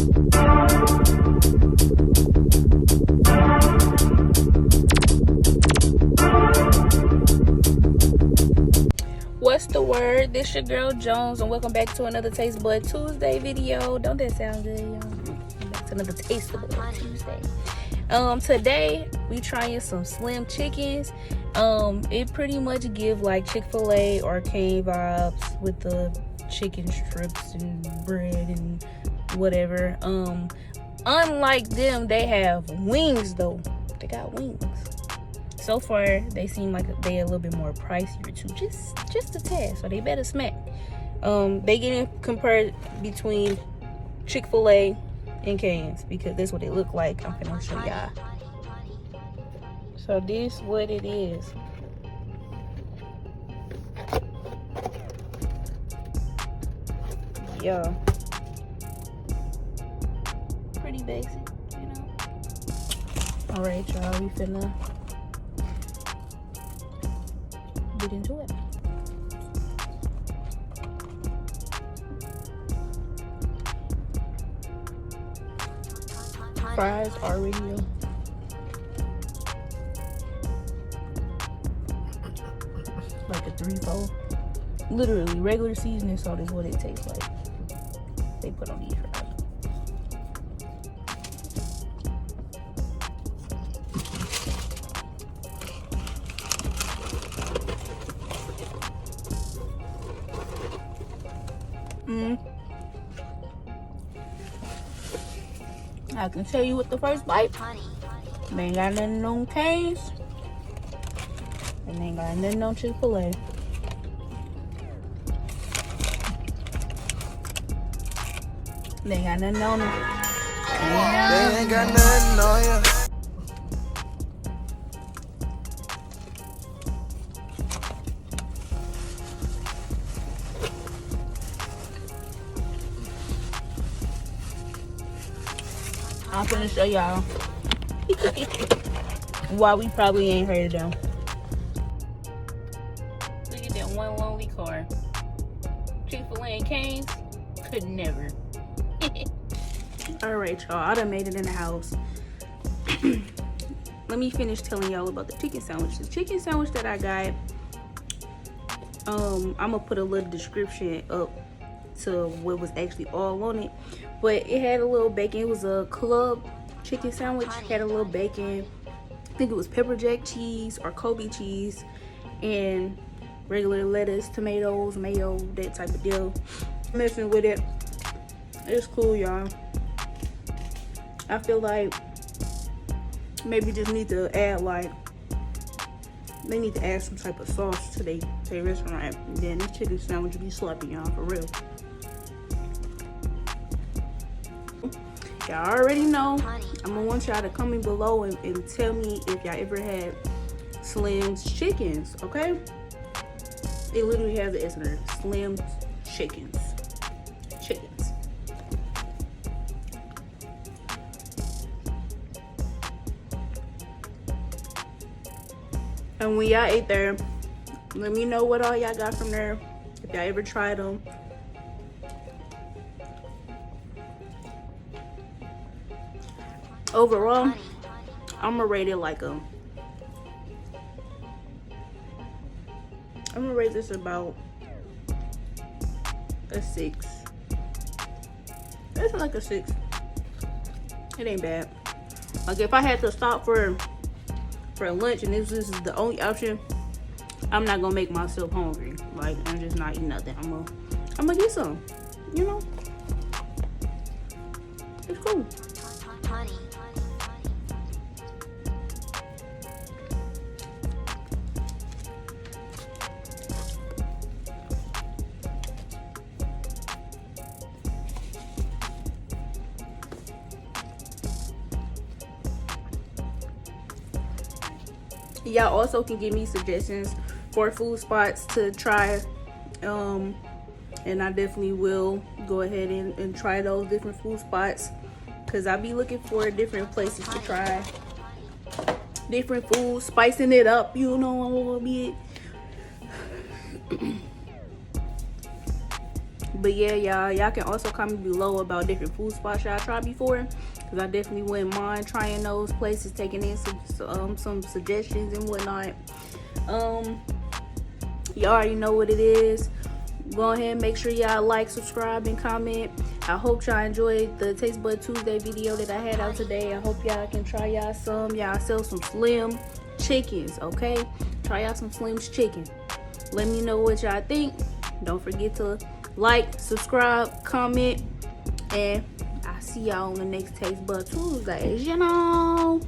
What's the word? This your girl Jones, and welcome back to another Taste Bud Tuesday video. Don't that sound good, y'all? Back to another Taste Bud Tuesday. Today we trying some slim chickens. It pretty much give like Chick-fil-A arcade vibes with the chicken strips and bread and whatever. Unlike them, they have wings though. They got wings. So far, they seem like they a little bit more pricier too, just a tad. So they better smack. They getting compared between Chick-fil-A and Cane's because that's what they look like. I'm gonna show y'all. So this what it is. Yeah, pretty basic, you know. All right, y'all, we finna get into it. Fries already like a 3-4. Literally, regular seasoning salt is what it tastes like. They put on these fries. I can tell you with the first bite, they ain't got nothing on Cane's, and they ain't got nothing on Chick-fil-A. They ain't got nothing on them. They ain't got nothing on you. I'm finna show y'all why we probably ain't heard of them. Look at that one lonely car. Chick-fil-A and Cane's could never. Alright, y'all, I done made it in the house. Let me finish telling y'all about the chicken sandwich. The chicken sandwich that I got, I'm gonna put a little description up to what was actually all on it, but it had a little bacon. It was a club chicken sandwich, had a little bacon. I think it was pepper jack cheese or Kobe cheese and regular lettuce, tomatoes, mayo, that type of deal. Messing with it, it's cool, y'all. I feel like maybe just need to add they need to add some type of sauce to their restaurant, and then this chicken sandwich will be sloppy, y'all, for real. Y'all already know I'm gonna want y'all to comment below and tell me if y'all ever had Slim's chickens, okay? It literally has the S in there. Slim's chickens. And when y'all ate there, let me know what all y'all got from there. If y'all ever tried them. Overall, I'm gonna rate it like I'm gonna rate this about a 6. It's like a 6. It ain't bad. Like if I had to stop for lunch and this is the only option, I'm not gonna make myself hungry. Like I'm just not eating nothing. I'm gonna get some. You know, it's cool. Y'all also can give me suggestions for food spots to try, and I definitely will go ahead and try those different food spots, because I be looking for different places to try different foods, spicing it up, you know, a little bit. But yeah, y'all can also comment below about different food spots y'all tried before, because I definitely wouldn't mind trying those places, taking in some suggestions and whatnot. You already know what it is. Go ahead and make sure y'all like, subscribe, and comment. I hope y'all enjoyed the Taste Bud Tuesday video that I had out today. I hope y'all can try y'all some. Y'all sell some Slim chickens, okay? Try out some Slim's chicken. Let me know what y'all think. Don't forget to like, subscribe, comment, and I'll see y'all on the next Taste Bud Tuesdays, you know.